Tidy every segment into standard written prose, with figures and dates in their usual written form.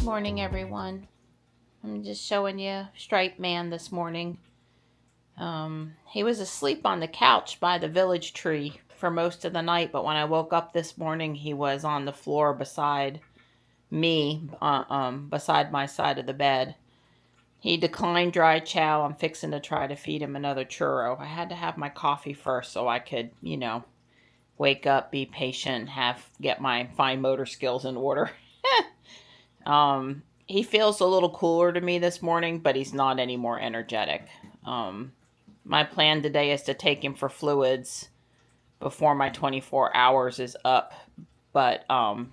Morning, everyone. I'm just showing you Striped Man this morning. He was asleep on the couch by the village tree for most of the night, but when I woke up this morning, he was on the floor beside me, beside my side of the bed. He declined dry chow. I'm fixing to try to feed him another churro. I had to have my coffee first so I could, wake up, be patient, get my fine motor skills in order. He feels a little cooler to me this morning, but he's not any more energetic. My plan today is to take him for fluids before my 24 hours is up, but, and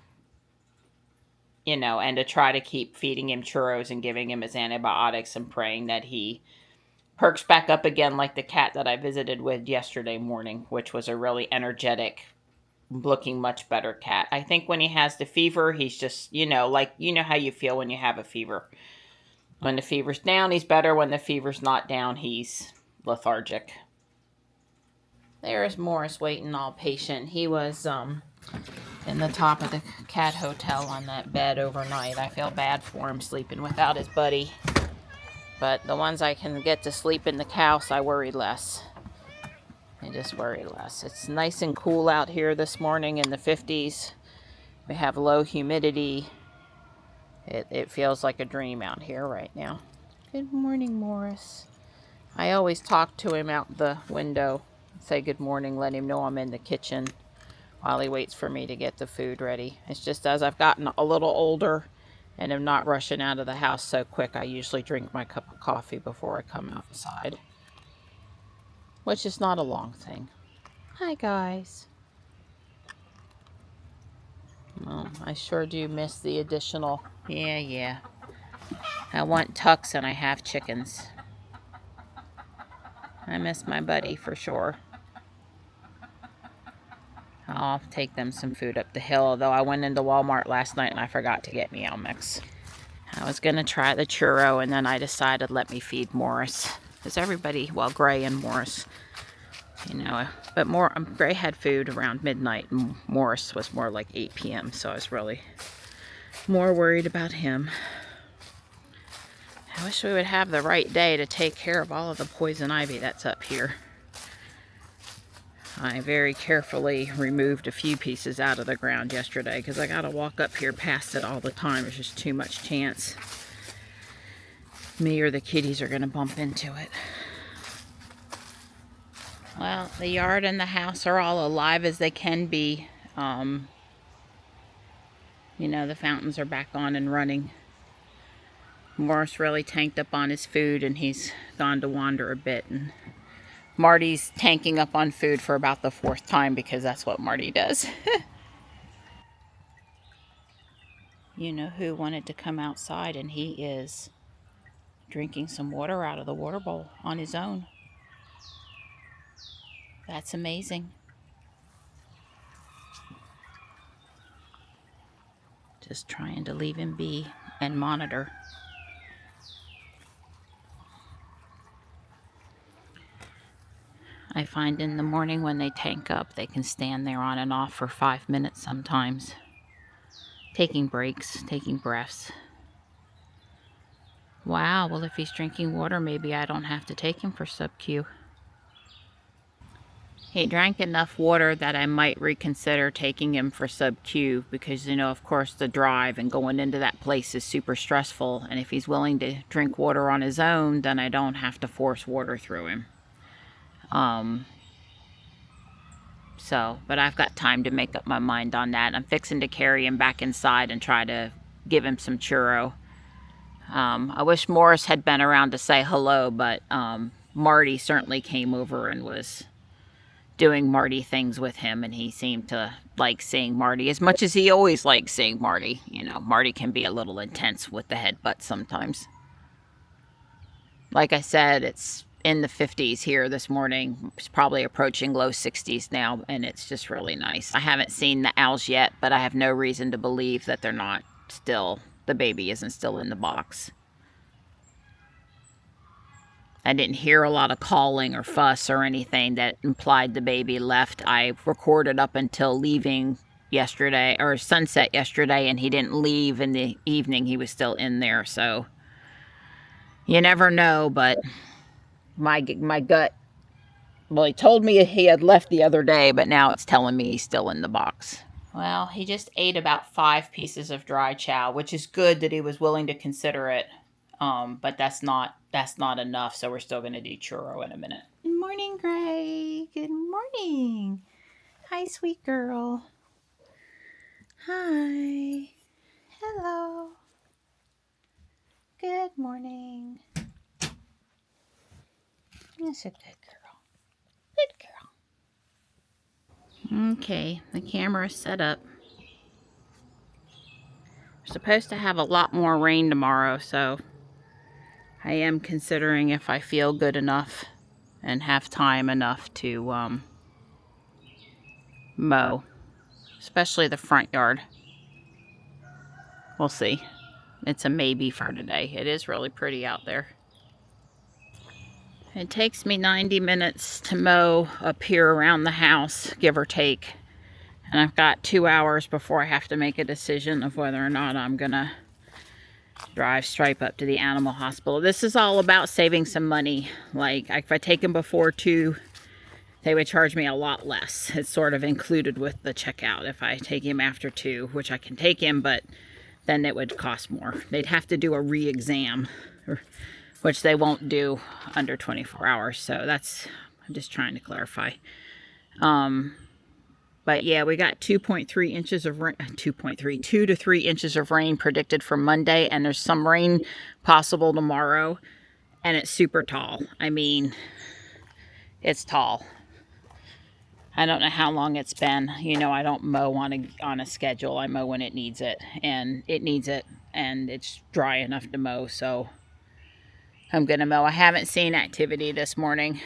to try to keep feeding him churros and giving him his antibiotics and praying that he perks back up again like the cat that I visited with yesterday morning, which was a really energetic, looking much better cat. I think when he has the fever, he's just, how you feel when you have a fever. When the fever's down, he's better. When the fever's not down, he's lethargic. There's Morris waiting all patient. He was in the top of the cat hotel on that bed overnight. I feel bad for him sleeping without his buddy. But the ones I can get to sleep in the house, I worry less. I just worry less. It's nice and cool out here this morning in the 50s. We have low humidity. It feels like a dream out here right now. Good morning, Morris. I always talk to him out the window, say good morning, let him know I'm in the kitchen while he waits for me to get the food ready. It's just as I've gotten a little older and am not rushing out of the house so quick, I usually drink my cup of coffee before I come outside, which is not a long thing. Hi, guys. Well, I sure do miss the additional. Yeah. I want tucks and I have chickens. I miss my buddy for sure. I'll take them some food up the hill, although I went into Walmart last night and I forgot to get Meow Mix. I was going to try the churro and then I decided let me feed Morris. Because everybody, well, Gray and Morris, but Gray had food around midnight and Morris was more like 8 p.m. So I was really more worried about him. I wish we would have the right day to take care of all of the poison ivy that's up here. I very carefully removed a few pieces out of the ground yesterday because I gotta walk up here past it all the time. There's just too much chance me or the kitties are gonna bump into it. Well, the yard and the house are all alive as they can be. The fountains are back on and running. Morris really tanked up on his food and he's gone to wander a bit, and Marty's tanking up on food for about the 4th time because that's what Marty does. You know who wanted to come outside, and he is drinking some water out of the water bowl on his own. That's amazing. Just trying to leave him be and monitor. I find in the morning when they tank up, they can stand there on and off for 5 minutes sometimes. Taking breaks, taking breaths. Wow, well if he's drinking water, maybe I don't have to take him for sub-Q. He drank enough water that I might reconsider taking him for sub-Q because, of course, the drive and going into that place is super stressful. And if he's willing to drink water on his own, then I don't have to force water through him. But I've got time to make up my mind on that. I'm fixing to carry him back inside and try to give him some churro. I wish Morris had been around to say hello, but Marty certainly came over and was doing Marty things with him, and he seemed to like seeing Marty as much as he always likes seeing Marty. Marty can be a little intense with the headbutt sometimes. Like I said, it's in the 50s here this morning. It's probably approaching low 60s now, and it's just really nice. I haven't seen the owls yet, but I have no reason to believe that they're not still, the baby isn't still in the box. I didn't hear a lot of calling or fuss or anything that implied the baby left. I recorded up until leaving yesterday, or sunset yesterday, and he didn't leave in the evening. He was still in there, so you never know, but my gut, well, he told me he had left the other day, but now it's telling me he's still in the box. Well, he just ate about 5 pieces of dry chow, which is good that he was willing to consider it. But that's not enough, so we're still going to do churro in a minute. Good morning, Gray. Good morning. Hi, sweet girl. Hi. Hello. Good morning. That's a good girl. Good girl. Okay, the camera's set up. We're supposed to have a lot more rain tomorrow, so I am considering if I feel good enough and have time enough to mow, especially the front yard. We'll see. It's a maybe for today. It is really pretty out there. It takes me 90 minutes to mow up here around the house, give or take. And I've got 2 hours before I have to make a decision of whether or not I'm gonna drive Stripe up to the animal hospital. This is all about saving some money. Like, if I take him before 2, they would charge me a lot less. It's sort of included with the checkout. If I take him after 2, which I can take him, but then it would cost more. They'd have to do a re-exam, which they won't do under 24 hours. So I'm just trying to clarify. But yeah, we got 2.3 inches of rain, 2 to 3 inches of rain predicted for Monday, and there's some rain possible tomorrow, and it's super tall. I mean, it's tall. I don't know how long it's been. You know, I don't mow on a schedule. I mow when it needs it, and it's dry enough to mow, so I'm gonna mow. I haven't seen activity this morning.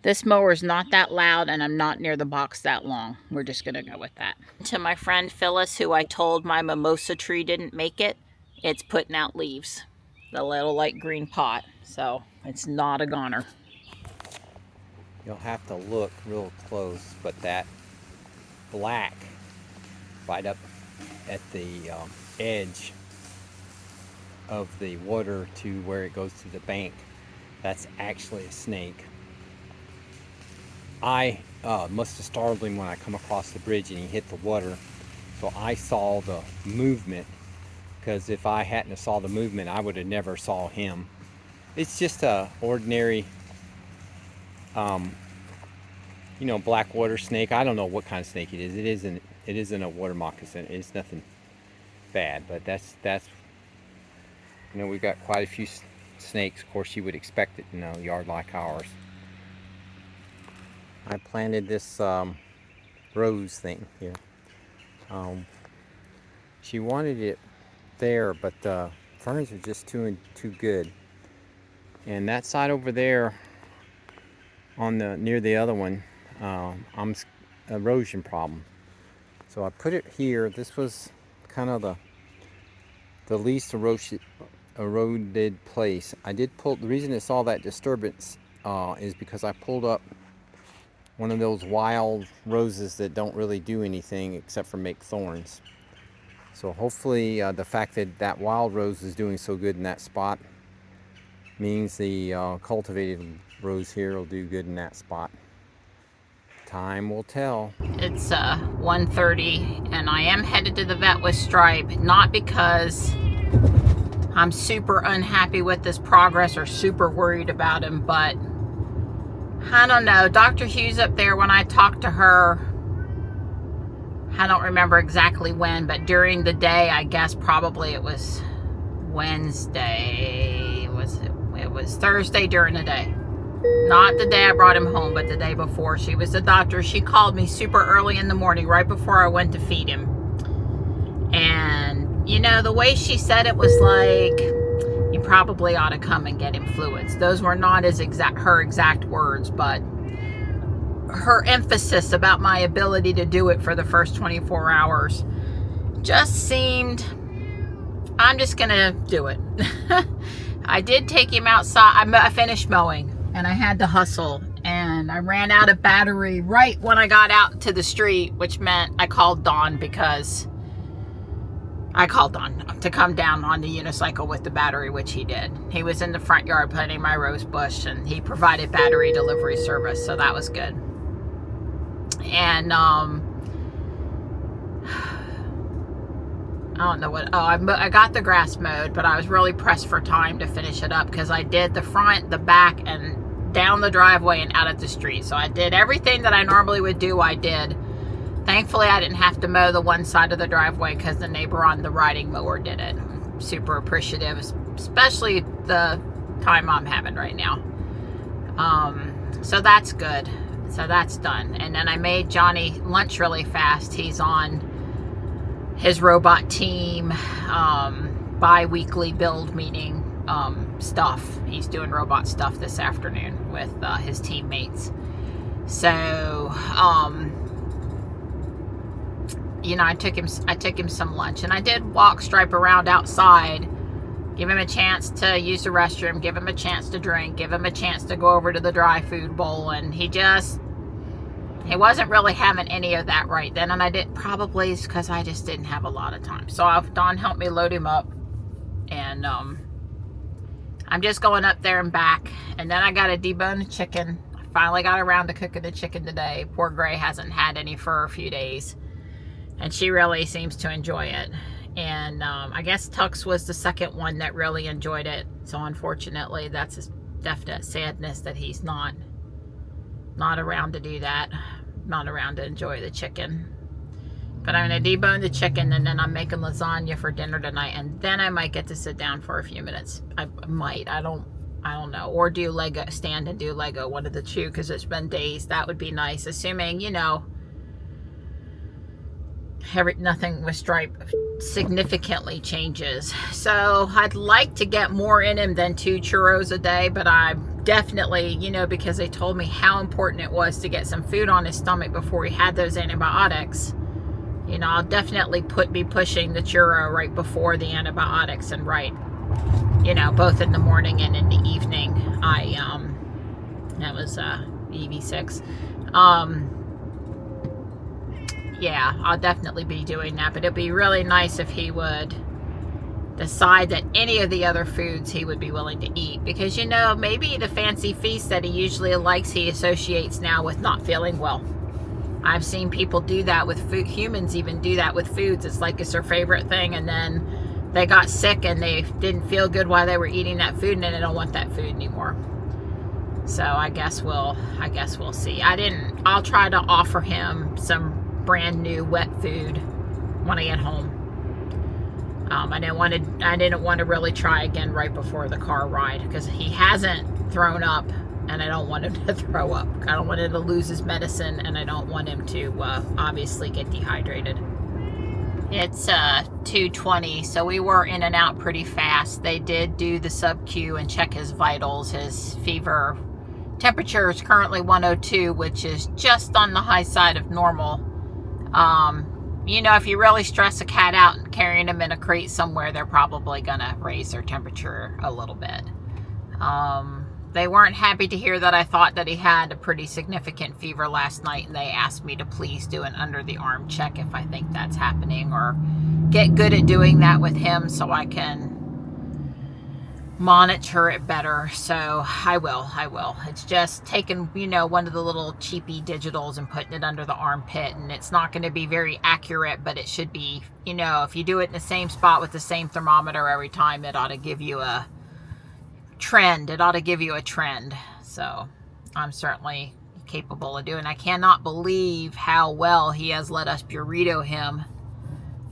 This mower's not that loud, and I'm not near the box that long. We're just gonna go with that. To my friend Phyllis, who I told my mimosa tree didn't make it, it's putting out leaves. The little light green pot, so it's not a goner. You'll have to look real close, but that black right up at the edge of the water to where it goes to the bank, that's actually a snake. I must have startled him when I come across the bridge and he hit the water, so I saw the movement, because if I hadn't have saw the movement, I would have never saw him. It's just a ordinary you know, black water snake. I don't know what kind of snake it is. It isn't a water moccasin. It's nothing bad, but that's you know, we've got quite a few snakes. Of course, you would expect it in a yard like ours. I planted this rose thing here. She wanted it there, but the ferns are just too good. And that side over there, on the near the other one, I'm erosion problem. So I put it here. This was kind of the least eroded place. I did pull. The reason it's all that disturbance is because I pulled up one of those wild roses that don't really do anything except for make thorns. So hopefully the fact that wild rose is doing so good in that spot means the cultivated rose here will do good in that spot. Time will tell. It's 1:30, and I am headed to the vet with Stripe, not because I'm super unhappy with this progress or super worried about him, but I don't know. Dr. Hughes up there, when I talked to her, I don't remember exactly when, but during the day, I guess probably it was Wednesday. It was Thursday during the day. Not the day I brought him home, but the day before. She was the doctor. She called me super early in the morning, right before I went to feed him. And, you know, the way she said it was like, you probably ought to come and get him fluids. Those were not her exact words, but her emphasis about my ability to do it for the first 24 hours just seemed, I'm just going to do it. I did take him outside. I finished mowing, and I had to hustle, and and I ran out of battery right when I got out to the street, which meant I called Don to come down on the unicycle with the battery, which he did. He was in the front yard planting my rose bush, and he provided battery delivery service, so that was good. And I don't know what, I got the grass mowed, but I was really pressed for time to finish it up because I did the front, the back, and down the driveway and out at the street. So I did everything that I normally would do, I did. Thankfully, I didn't have to mow the one side of the driveway because the neighbor on the riding mower did it. I'm super appreciative, especially the time I'm having right now. So that's good. So that's done. And then I made Johnny lunch really fast. He's on his robot team bi-weekly build meeting stuff. He's doing robot stuff this afternoon with his teammates. So you know, I took him some lunch, and I did walk Stripe around outside, give him a chance to use the restroom, give him a chance to drink, give him a chance to go over to the dry food bowl, and he wasn't really having any of that right then, and I didn't, probably because I just didn't have a lot of time. So Don helped me load him up, and I'm just going up there and back, and then I got to debone the chicken. I finally got around to cooking the chicken today. Poor Gray hasn't had any for a few days, and she really seems to enjoy it. And I guess Tux was the second one that really enjoyed it, so unfortunately that's a definite sadness that he's not around to do that, not around to enjoy the chicken. But I'm going to debone the chicken, and then I'm making lasagna for dinner tonight, and then I might get to sit down for a few minutes. I might, I don't know, or do Lego, stand and do Lego, one of the two, because it's been days. That would be nice, assuming, you know, nothing with Stripe significantly changes. So I'd like to get more in him than 2 churros a day, but I'm definitely, you know, because they told me how important it was to get some food on his stomach before he had those antibiotics. You know, I'll definitely be pushing the churro right before the antibiotics, and right, you know, both in the morning and in the evening. That was EV6. Yeah, I'll definitely be doing that, but it'd be really nice if he would decide that any of the other foods he would be willing to eat, because, you know, maybe the fancy feast that he usually likes, he associates now with not feeling well. I've seen people do that with food. Humans even do that with foods. It's like it's their favorite thing, and then they got sick and they didn't feel good while they were eating that food, and then they don't want that food anymore. So I guess we'll see. I'll try to offer him some brand new wet food when I get home. I didn't want to really try again right before the car ride, because he hasn't thrown up, and I don't want him to throw up. I don't want him to lose his medicine, and I don't want him to obviously get dehydrated. It's 2:20, so we were in and out pretty fast. They did do the sub-Q and check his vitals. His fever temperature is currently 102, which is just on the high side of normal. You know, if you really stress a cat out and carrying them in a crate somewhere, they're probably gonna raise their temperature a little bit. They weren't happy to hear that I thought that he had a pretty significant fever last night, and they asked me to please do an under the arm check if I think that's happening, or get good at doing that with him so I can monitor it better. So I will. It's just taking, you know, one of the little cheapy digitals and putting it under the armpit, and it's not going to be very accurate, but it should be, you know, if you do it in the same spot with the same thermometer every time, it ought to give you a trend. So I'm certainly capable of doing. I cannot believe how well he has let us burrito him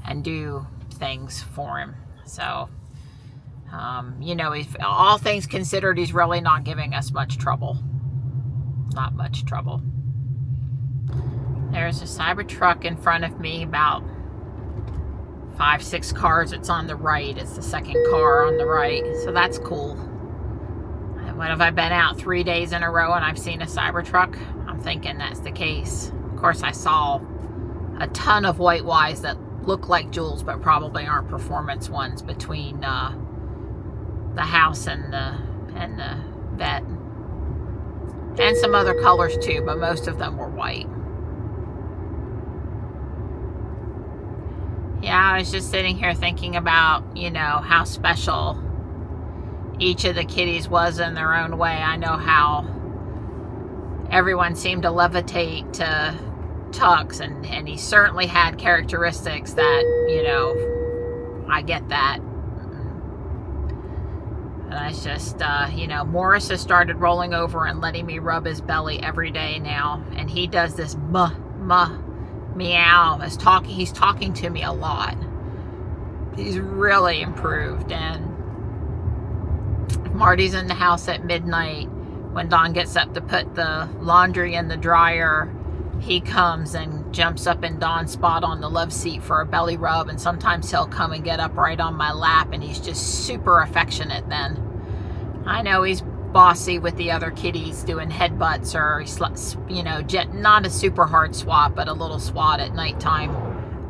and do things for him. So you know, all things considered, he's really not giving us much trouble. Not much trouble. There's a Cybertruck in front of me, about 5-6 cars. It's on the right. It's the second car on the right. So that's cool. What have I been out 3 days in a row and I've seen a Cybertruck? I'm thinking that's the case. Of course, I saw a ton of white Ys that look like Jules, but probably aren't performance ones between the house and the vet. and some other colors too, but most of them were white. Yeah, I was just sitting here thinking about, you know, how special each of the kitties was in their own way. I know how everyone seemed to levitate to Tux, and he certainly had characteristics that, you know, I get that. And I just, you know, Morris has started rolling over and letting me rub his belly every day now, and he does this meow. He's talking to me a lot. He's really improved. And if Marty's in the house at midnight, when Dawn gets up to put the laundry in the dryer, he comes and jumps up in Dawn's spot on the love seat for a belly rub, and sometimes he'll come and get up right on my lap, and he's just super affectionate then. I know he's bossy with the other kitties doing headbutts, or, you know, not a super hard swat, but a little swat at nighttime,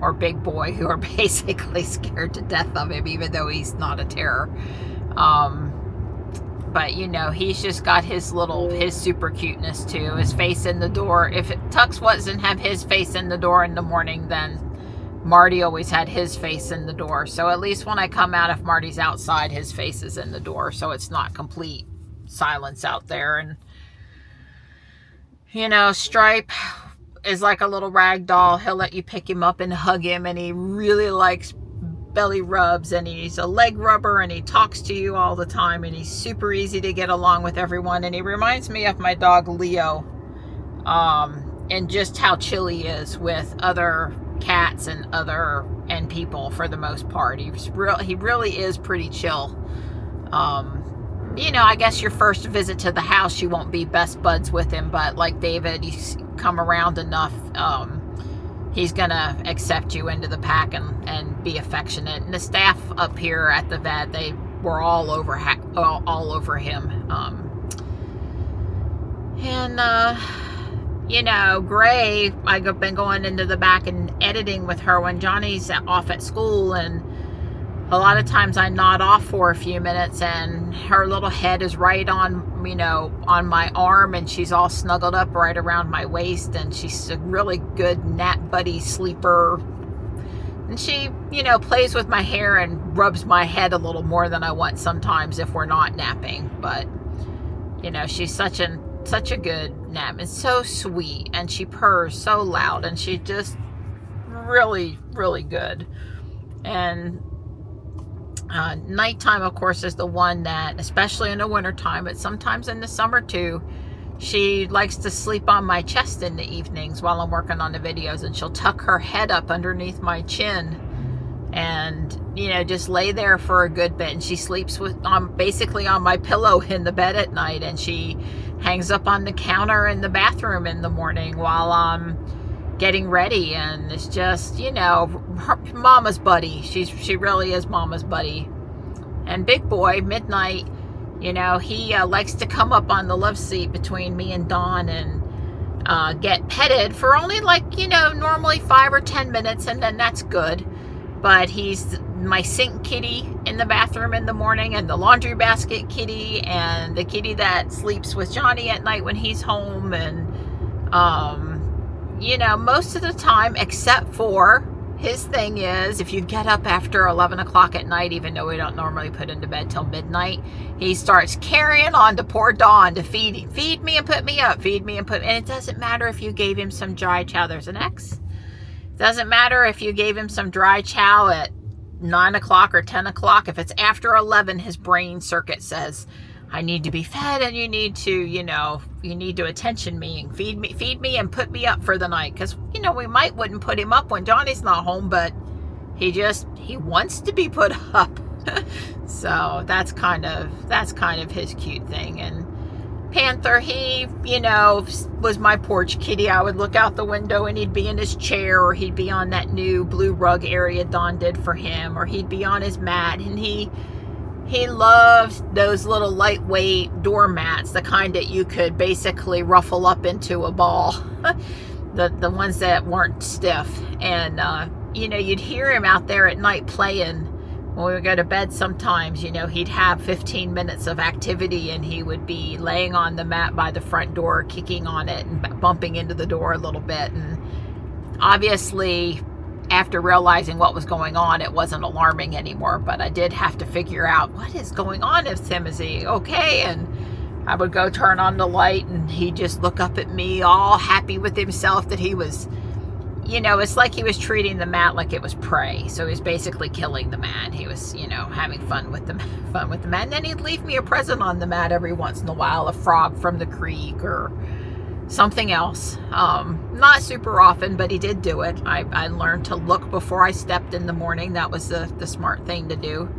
or Big Boy, who are basically scared to death of him, even though he's not a terror. But, you know, he's just got his super cuteness too. His face in the door. If Tux doesn't have his face in the door in the morning, then Marty always had his face in the door. So at least when I come out, if Marty's outside, his face is in the door. So it's not complete silence out there. And, you know, Stripe is like a little rag doll. He'll let you pick him up and hug him. And he really likes belly rubs, and he's a leg rubber, and he talks to you all the time, and he's super easy to get along with everyone. And he reminds me of my dog Leo, and just how chill he is with other cats and people for the most part. He really is pretty chill. You know, I guess your first visit to the house, you won't be best buds with him, but like David, you come around enough, he's gonna accept you into the pack and be affectionate. And the staff up here at the vet, they were all over him. You know, Gray, I've been going into the back and editing with her when Johnny's off at school, and a lot of times I nod off for a few minutes, and her little head is right on, you know, on my arm, and she's all snuggled up right around my waist, and she's a really good nap buddy sleeper. And she, you know, plays with my hair and rubs my head a little more than I want sometimes if we're not napping. But, you know, she's such a good nap, and so sweet, and she purrs so loud, and she's just really, really good. And nighttime, of course, is the one that, especially in the wintertime, but sometimes in the summer too, she likes to sleep on my chest in the evenings while I'm working on the videos, and she'll tuck her head up underneath my chin and, you know, just lay there for a good bit. And she sleeps basically on my pillow in the bed at night, and she hangs up on the counter in the bathroom in the morning while I'm getting ready. And it's just, you know, mama's buddy. She really is mama's buddy. And Big Boy, Midnight, you know, he likes to come up on the love seat between me and Dawn and get petted for only, like, you know, normally 5 or 10 minutes, and then that's good. But he's my sink kitty in the bathroom in the morning, and the laundry basket kitty, and the kitty that sleeps with Johnny at night when he's home. And you know, most of the time, except for his thing is, if you get up after 11 o'clock at night, even though we don't normally put him to bed till midnight, he starts carrying on to poor Dawn to feed him. Feed me and put me up. Feed me and put me. And it doesn't matter if you gave him some dry chow. There's an X. It doesn't matter if you gave him some dry chow at 9 o'clock or 10 o'clock. If it's after 11, his brain circuit says, I need to be fed, and you need to, you know, you need to attention me and feed me and put me up for the night. Because, you know, we wouldn't put him up when Johnny's not home, but he wants to be put up. So that's kind of his cute thing. And Panther, he, you know, was my porch kitty. I would look out the window and he'd be in his chair, or he'd be on that new blue rug area Dawn did for him, or he'd be on his mat, and he loves those little lightweight doormats, the kind that you could basically ruffle up into a ball, the ones that weren't stiff. And you know, you'd hear him out there at night playing when we would go to bed sometimes, you know, he'd have 15 minutes of activity and he would be laying on the mat by the front door, kicking on it and bumping into the door a little bit. And obviously, after realizing what was going on, it wasn't alarming anymore, but I did have to figure out what is going on with him. Is he okay? And I would go turn on the light and he'd just look up at me all happy with himself that he was, you know, it's like he was treating the mat like it was prey. So he was basically killing the mat. He was, you know, having fun with the mat. And then he'd leave me a present on the mat every once in a while, a frog from the creek or something else. Not super often, but he did do it. I learned to look before I stepped in the morning. That was the smart thing to do.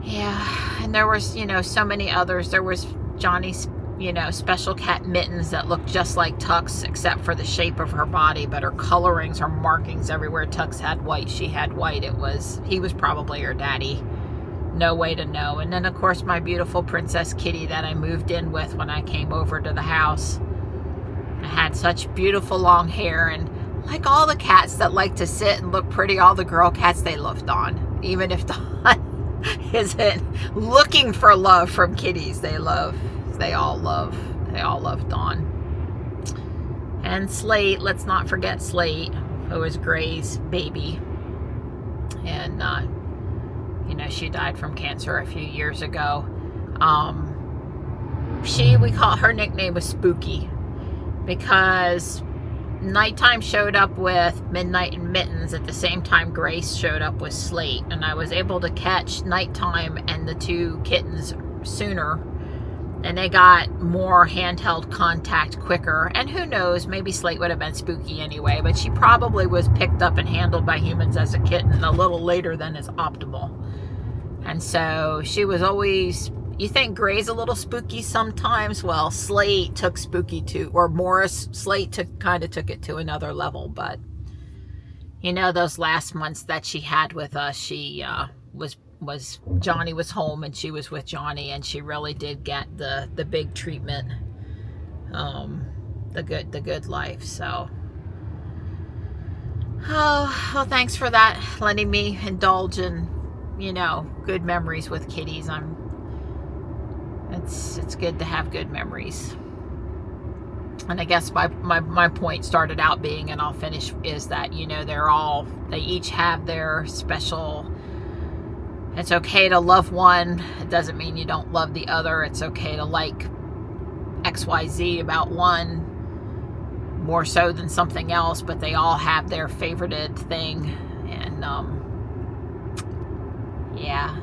Yeah, and there was, you know, so many others. There was Johnny's, you know, special cat Mittens that looked just like Tuck's except for the shape of her body, but her colorings, her markings everywhere. Tuck's had white, she had white. He was probably her daddy. No way to know. And then of course my beautiful princess kitty that I moved in with when I came over to the house. I had such beautiful long hair, and like all the cats that like to sit and look pretty, all the girl cats, they love Dawn. Even if Dawn isn't looking for love from kitties, they all love Dawn. And Slate, let's not forget Slate, who is Gray's baby. And you know, she died from cancer a few years ago. We call her nickname was Spooky because Nighttime showed up with Midnight and Mittens at the same time Grace showed up with Slate, and I was able to catch Nighttime and the two kittens sooner, and they got more handheld contact quicker. And who knows, maybe Slate would have been Spooky anyway, but she probably was picked up and handled by humans as a kitten a little later than is optimal. And so she was always, you think Gray's a little spooky sometimes? Well, Slate took Spooky to, or Morris, Slate kind of took it to another level. But, you know, those last months that she had with us, she Johnny was home and she was with Johnny, and she really did get the big treatment, the good life. So, oh, well, thanks for that, letting me indulge in, you know, good memories with kitties. It's good to have good memories. And I guess my point started out being, and I'll finish, is that, you know, they each have their special. It's okay to love one. It doesn't mean you don't love the other. It's okay to like XYZ about one more so than something else, but they all have their favorited thing. And yeah,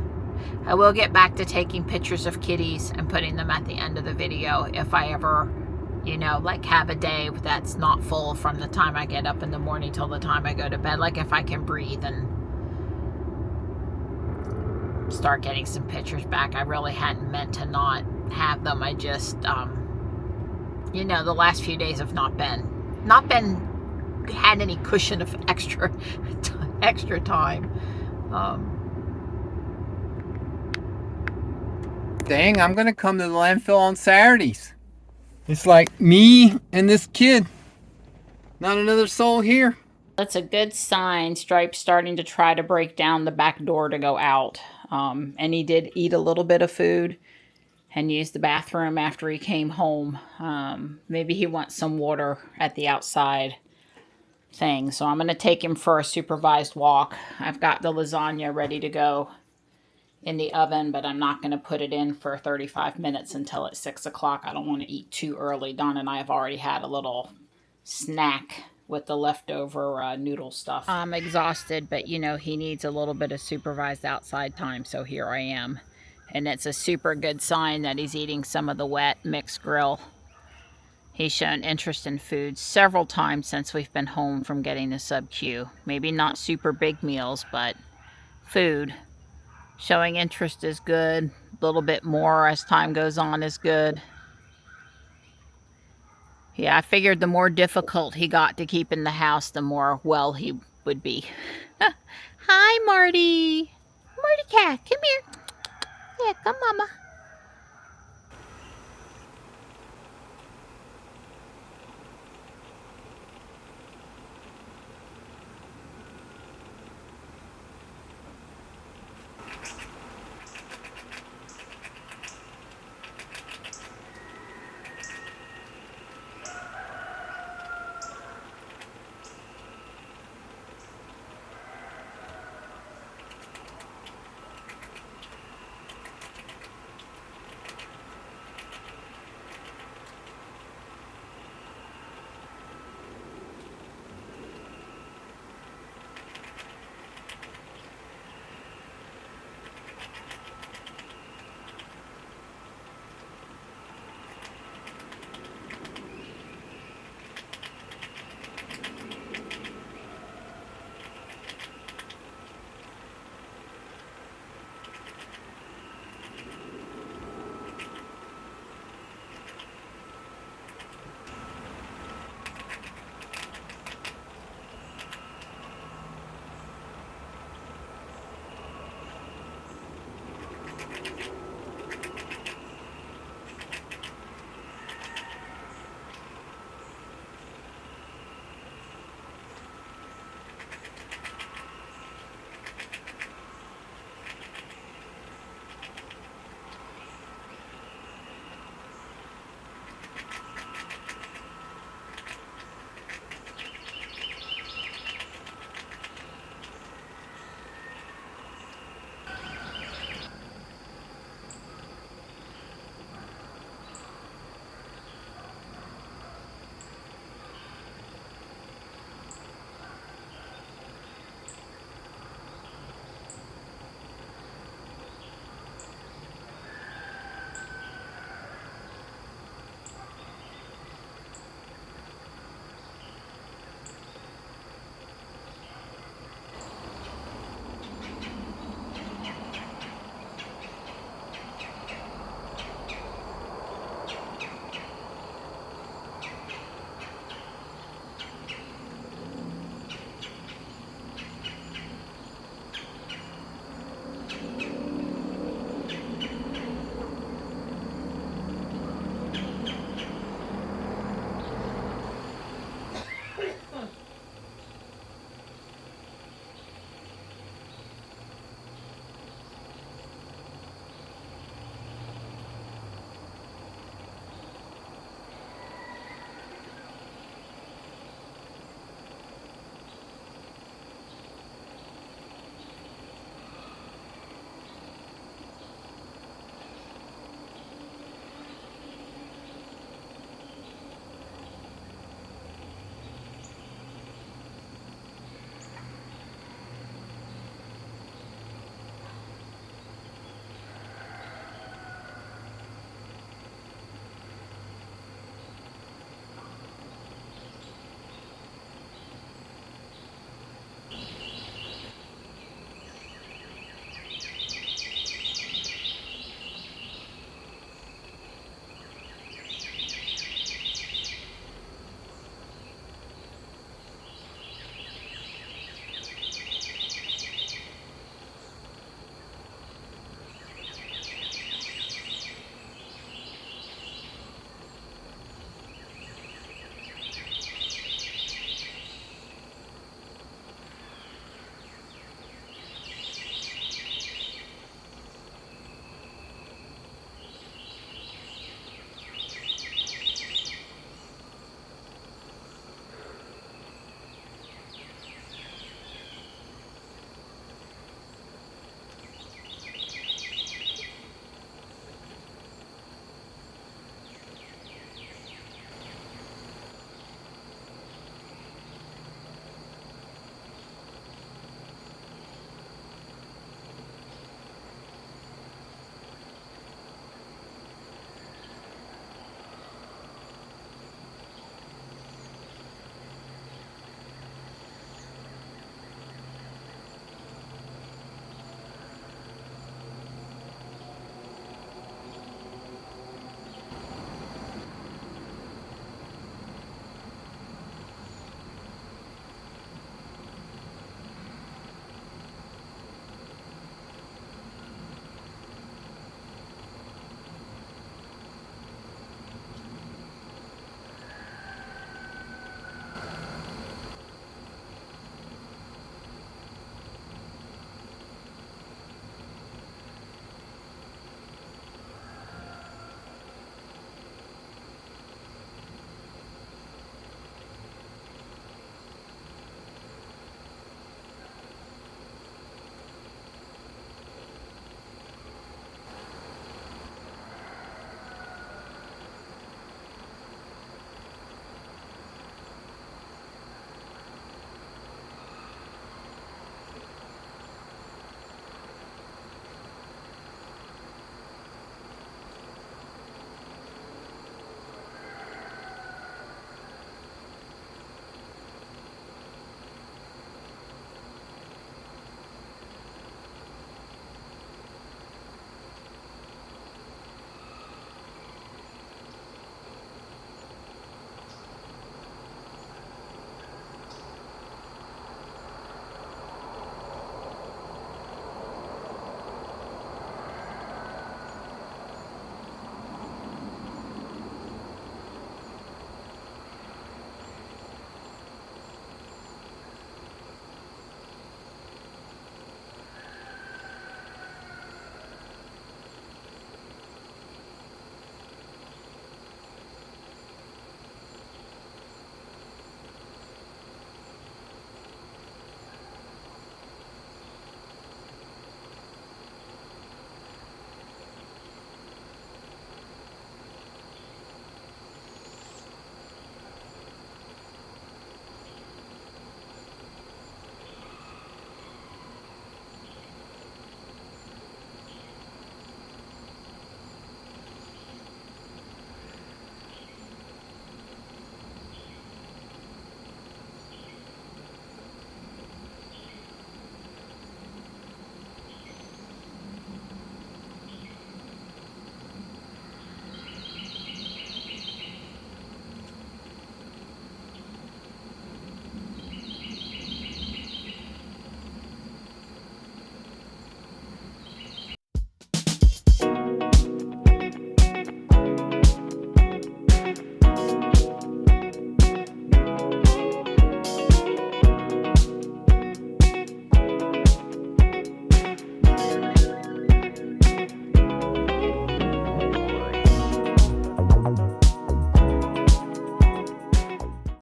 I will get back to taking pictures of kitties and putting them at the end of the video if I ever, you know, like have a day that's not full from the time I get up in the morning till the time I go to bed. Like if I can breathe and start getting some pictures back. I really hadn't meant to not have them. I just, you know, the last few days have not had any cushion of extra time. Dang, I'm gonna come to the landfill on Saturdays. It's like me and this kid. Not another soul here. That's a good sign. Stripe's starting to try to break down the back door to go out. And he did eat a little bit of food and use the bathroom after he came home. Maybe he wants some water at the outside thing. So I'm going to take him for a supervised walk. I've got the lasagna ready to go in the oven, but I'm not going to put it in for 35 minutes until it's 6 o'clock. I don't want to eat too early. Don and I have already had a little snack with the leftover noodle stuff. I'm exhausted, but you know, he needs a little bit of supervised outside time, so here I am. And it's a super good sign that he's eating some of the wet mixed grill. He's shown interest in food several times since we've been home from getting the sub-Q. Maybe not super big meals, but food. Showing interest is good. A little bit more as time goes on is good. Yeah, I figured the more difficult he got to keep in the house, the more well he would be. Hi, Marty. Marty cat, come here. Yeah, come, mama.